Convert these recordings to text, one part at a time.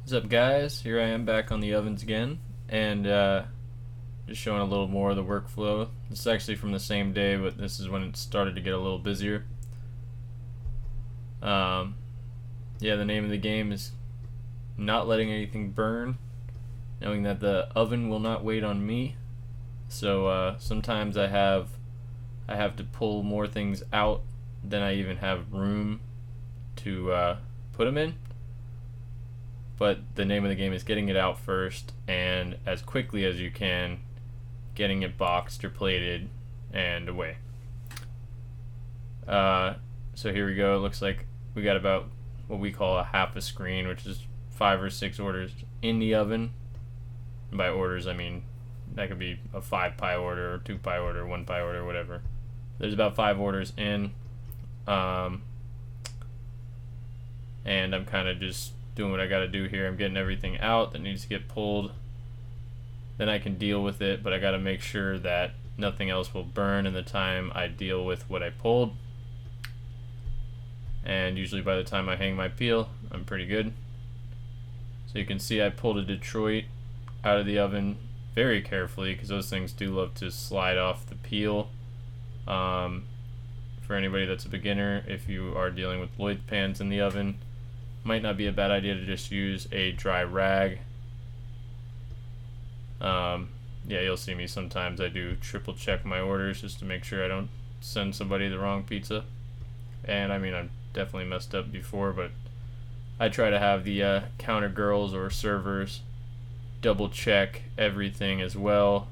What's up, guys? Here I am back on the ovens again, and just showing a little more of the workflow. This is actually from the same day, but this is when it started to get a little busier. Yeah, the name of the game is not letting anything burn, knowing that the oven will not wait on me. So sometimes I have to pull more things out than I even have room to put them in. But the name of the game is getting it out first and as quickly as you can, getting it boxed or plated and away. So here we go. It looks like we got about what we call a half a screen, which is 5 or 6 orders in the oven. And by orders, I mean that could be a 5 pie order or 2 pie order, 1 pie order, whatever. There's about 5 orders in, and I'm kind of just doing what I gotta do here. I'm getting everything out that needs to get pulled. Then I can deal with it, but I gotta make sure that nothing else will burn in the time I deal with what I pulled. And usually by the time I hang my peel, I'm pretty good. So you can see I pulled a Detroit out of the oven very carefully because those things do love to slide off the peel. For anybody that's a beginner, if you are dealing with Lloyd pans in the oven, might not be a bad idea to just use a dry rag. Yeah, you'll see me sometimes I do triple check my orders just to make sure I don't send somebody the wrong pizza. And I mean, I've definitely messed up before, but I try to have the counter girls or servers double check everything as well.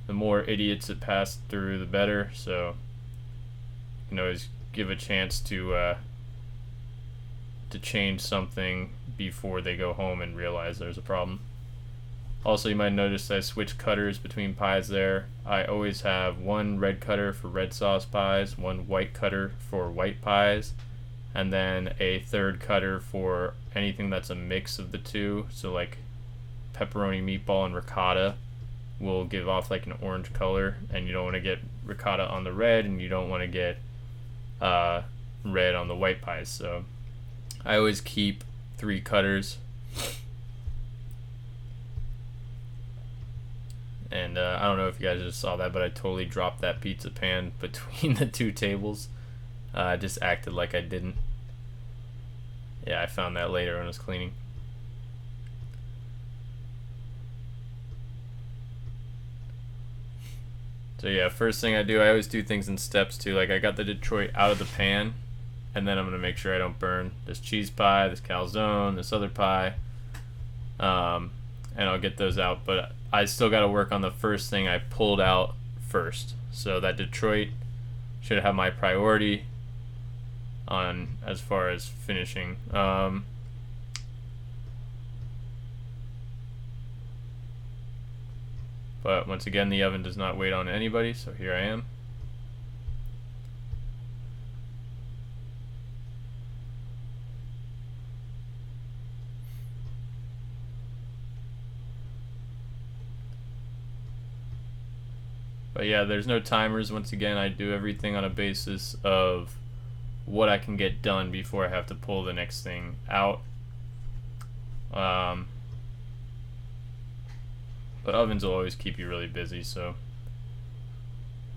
The more idiots that pass through, the better. So you can always give a chance to change something before they go home and realize there's a problem. Also, you might notice I switch cutters between pies there. I always have one red cutter for red sauce pies, one white cutter for white pies, and then a third cutter for anything that's a mix of the two. So like pepperoni meatball and ricotta will give off like an orange color, and you don't want to get ricotta on the red, and you don't want to get red on the white pies. So I always keep 3 cutters. And I don't know if you guys just saw that, but I totally dropped that pizza pan between the 2 tables. I just acted like I didn't. Yeah, I found that later when I was cleaning. So yeah, first thing I do, I always do things in steps too. Like I got the Detroit out of the pan, and then I'm gonna make sure I don't burn this cheese pie, this calzone, this other pie, and I'll get those out. But I still got to work on the first thing I pulled out first. So that Detroit should have my priority on as far as finishing. But once again, the oven does not wait on anybody, so here I am. But yeah, there's no timers. Once again, I do everything on a basis of what I can get done before I have to pull the next thing out. But ovens will always keep you really busy, so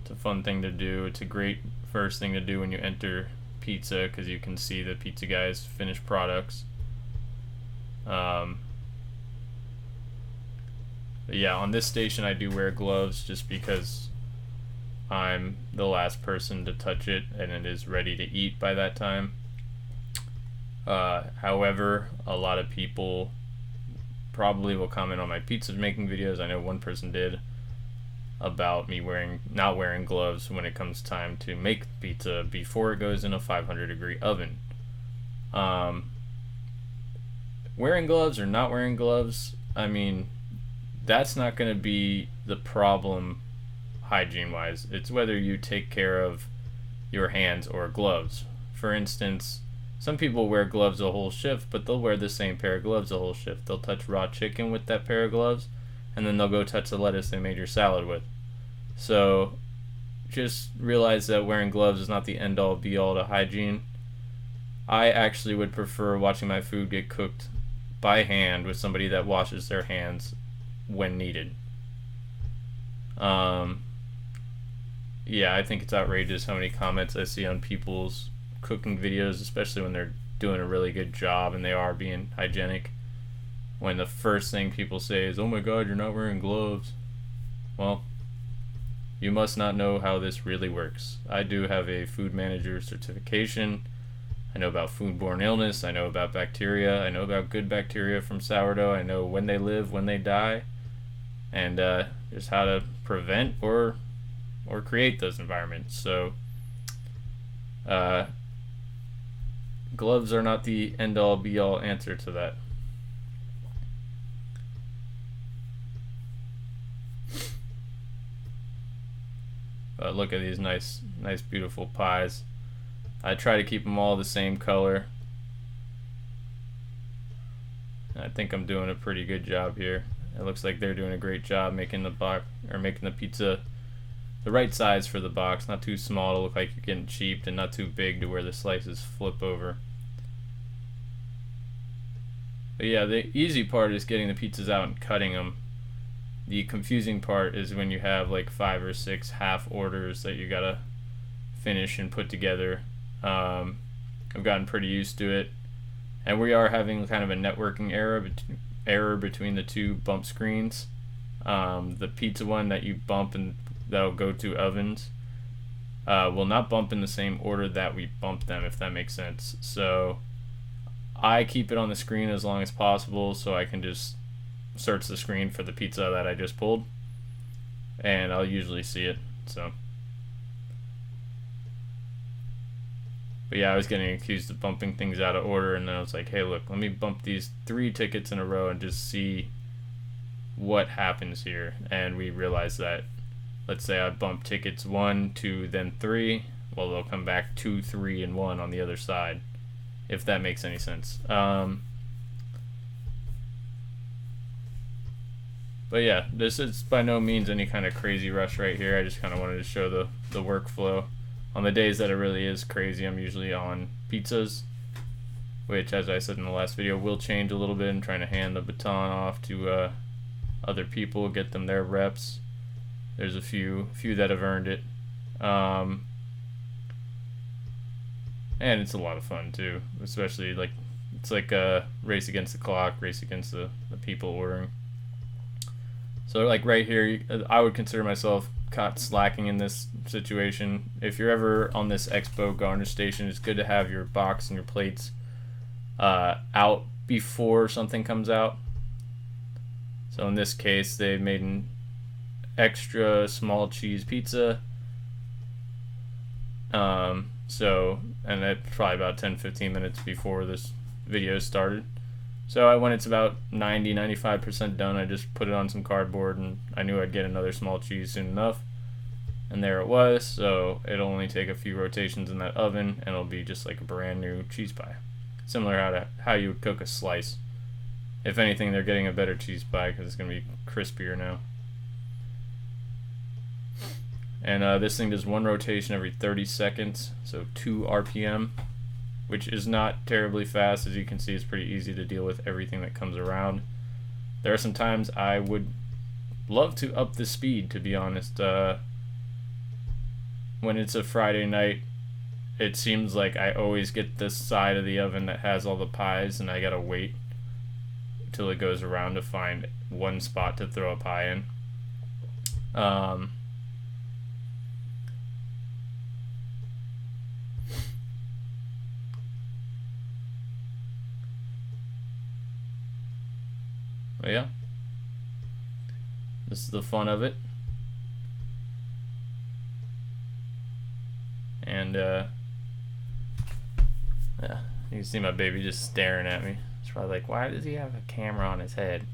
it's a fun thing to do. It's a great first thing to do when you enter pizza because you can see the pizza guy's finished products. But yeah, on this station I do wear gloves just because I'm the last person to touch it and it is ready to eat by that time. However, a lot of people probably will comment on my pizza making videos. I know one person did about me not wearing gloves when it comes time to make pizza before it goes in a 500-degree oven. Wearing gloves or not wearing gloves, I mean, that's not going to be the problem hygiene wise. It's whether you take care of your hands or gloves. For instance, some people wear gloves a whole shift, but they'll wear the same pair of gloves a whole shift. They'll touch raw chicken with that pair of gloves, and then they'll go touch the lettuce they made your salad with. So just realize that wearing gloves is not the end all be all to hygiene. I actually would prefer watching my food get cooked by hand with somebody that washes their hands when needed. Yeah, I think it's outrageous how many comments I see on people's cooking videos, especially when they're doing a really good job and they are being hygienic, when the first thing people say is, "Oh my god, you're not wearing gloves." Well, you must not know how this really works. I do have a food manager certification. I know about foodborne illness. I know about bacteria. I know about good bacteria from sourdough. I know when they live, when they die, and just how to prevent or create those environments. So gloves are not the end-all be-all answer to that. But look at these nice beautiful pies. I try to keep them all the same color. I think I'm doing a pretty good job here. It looks like they're doing a great job making the pizza the right size for the box, not too small to look like you're getting cheaped, and not too big to where the slices flip over. But yeah, the easy part is getting the pizzas out and cutting them. The confusing part is when you have like 5 or 6 half orders that you gotta finish and put together. I've gotten pretty used to it, and we are having kind of a networking error between the two bump screens. The pizza one that you bump and that'll go to ovens will not bump in the same order that we bump them, if that makes sense. So I keep it on the screen as long as possible so I can just search the screen for the pizza that I just pulled, and I'll usually see it. So, but yeah, I was getting accused of bumping things out of order, and then I was like, hey, look, let me bump these 3 tickets in a row and just see what happens here. And we realized that, let's say I bump tickets 1, 2, then 3, well, they'll come back 2, 3, and 1 on the other side, if that makes any sense. But yeah, this is by no means any kind of crazy rush right here. I just kind of wanted to show the workflow. On the days that it really is crazy, I'm usually on pizzas, which, as I said in the last video, will change a little bit. I'm trying to hand the baton off to other people, get them their reps. There's a few that have earned it. And it's a lot of fun too, especially like it's like a race against the clock, race against the people ordering. So like right here, I would consider myself caught slacking in this situation. If you're ever on this Expo Garnish station, it's good to have your box and your plates out before something comes out. So in this case, they made an extra small cheese pizza. And that's probably about 10-15 minutes before this video started. So when it's about 90-95% done, I just put it on some cardboard, and I knew I'd get another small cheese soon enough. And there it was. So it'll only take a few rotations in that oven, and it'll be just like a brand new cheese pie. Similar to how you would cook a slice. If anything, they're getting a better cheese pie because it's going to be crispier now. And this thing does 1 rotation every 30 seconds, so 2 RPM, which is not terribly fast. As you can see, it's pretty easy to deal with everything that comes around. There are some times I would love to up the speed, to be honest. When it's a Friday night, it seems like I always get this side of the oven that has all the pies, and I gotta wait until it goes around to find one spot to throw a pie in. But yeah, this is the fun of it. And yeah, you can see my baby just staring at me. It's probably like, why does he have a camera on his head?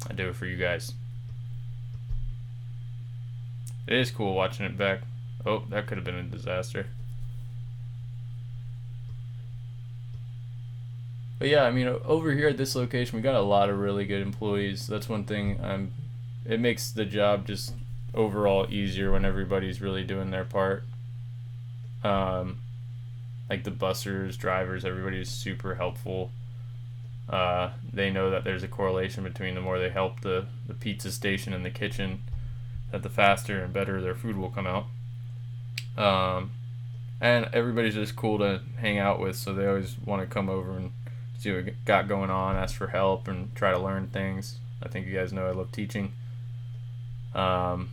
I do it for you guys. It is cool watching it back. Oh, that could have been a disaster. But yeah, I mean, over here at this location, we got a lot of really good employees. That's one thing. It makes the job just overall easier when everybody's really doing their part. Like the bussers, drivers, everybody is super helpful. They know that there's a correlation between the more they help the pizza station and the kitchen, that the faster and better their food will come out. And everybody's just cool to hang out with, so they always want to come over and see what we got going on, ask for help, and try to learn things. I think you guys know I love teaching. But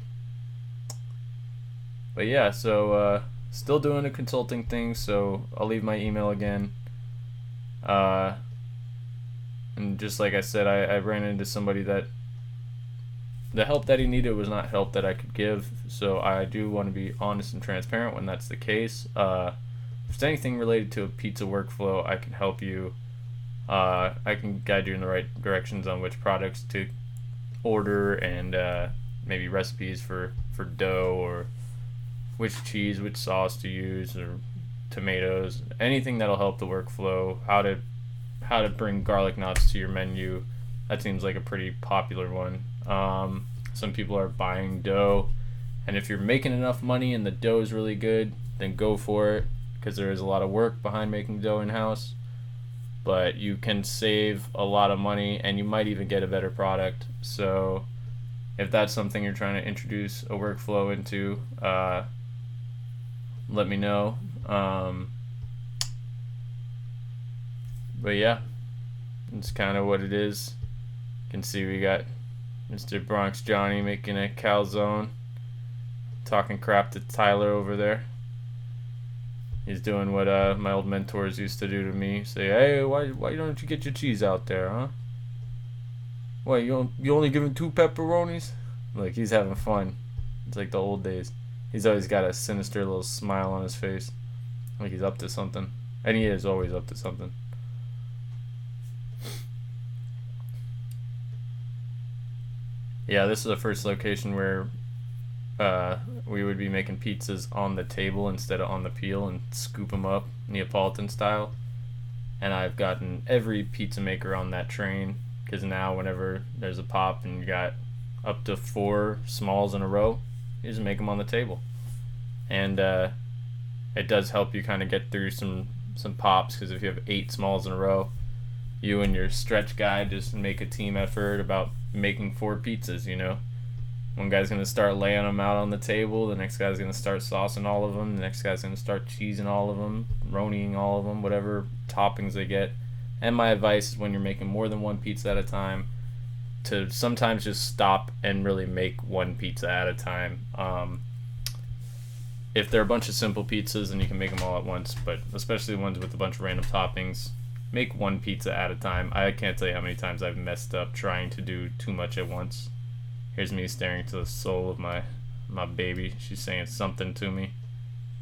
yeah, so still doing the consulting thing, so I'll leave my email again. And just like I said, I ran into somebody that the help that he needed was not help that I could give, so I do want to be honest and transparent when that's the case. If it's anything related to a pizza workflow, I can help you. I can guide you in the right directions on which products to order, and maybe recipes for dough, or which cheese, which sauce to use, or tomatoes, anything that'll help the workflow. How to bring garlic knots to your menu. That seems like a pretty popular one. Some people are buying dough, and if you're making enough money and the dough is really good, then go for it, because there is a lot of work behind making dough in-house, but you can save a lot of money and you might even get a better product. So if that's something you're trying to introduce a workflow into, let me know. But yeah, it's kind of what it is. You can see we got Mr. Bronx Johnny making a calzone, talking crap to Tyler over there. He's doing what my old mentors used to do to me. Say, hey, why don't you get your cheese out there, huh? What, you only giving 2 pepperonis? Like, he's having fun. It's like the old days. He's always got a sinister little smile on his face, like he's up to something. And he is always up to something. Yeah, this is the first location where we would be making pizzas on the table instead of on the peel, and scoop them up Neapolitan style. And I've gotten every pizza maker on that train, because now whenever there's a pop and you got up to 4 smalls in a row, you just make them on the table. And it does help you kind of get through some pops, because if you have 8 smalls in a row, you and your stretch guy just make a team effort about making 4 pizzas, you know. One guy's going to start laying them out on the table, the next guy's going to start saucing all of them, the next guy's going to start cheesing all of them, roniing all of them, whatever toppings they get. And my advice is, when you're making more than 1 pizza at a time, to sometimes just stop and really make 1 pizza at a time. If they're a bunch of simple pizzas, then you can make them all at once, but especially the ones with a bunch of random toppings, make 1 pizza at a time. I can't tell you how many times I've messed up trying to do too much at once. Here's me staring to the soul of my baby. She's saying something to me.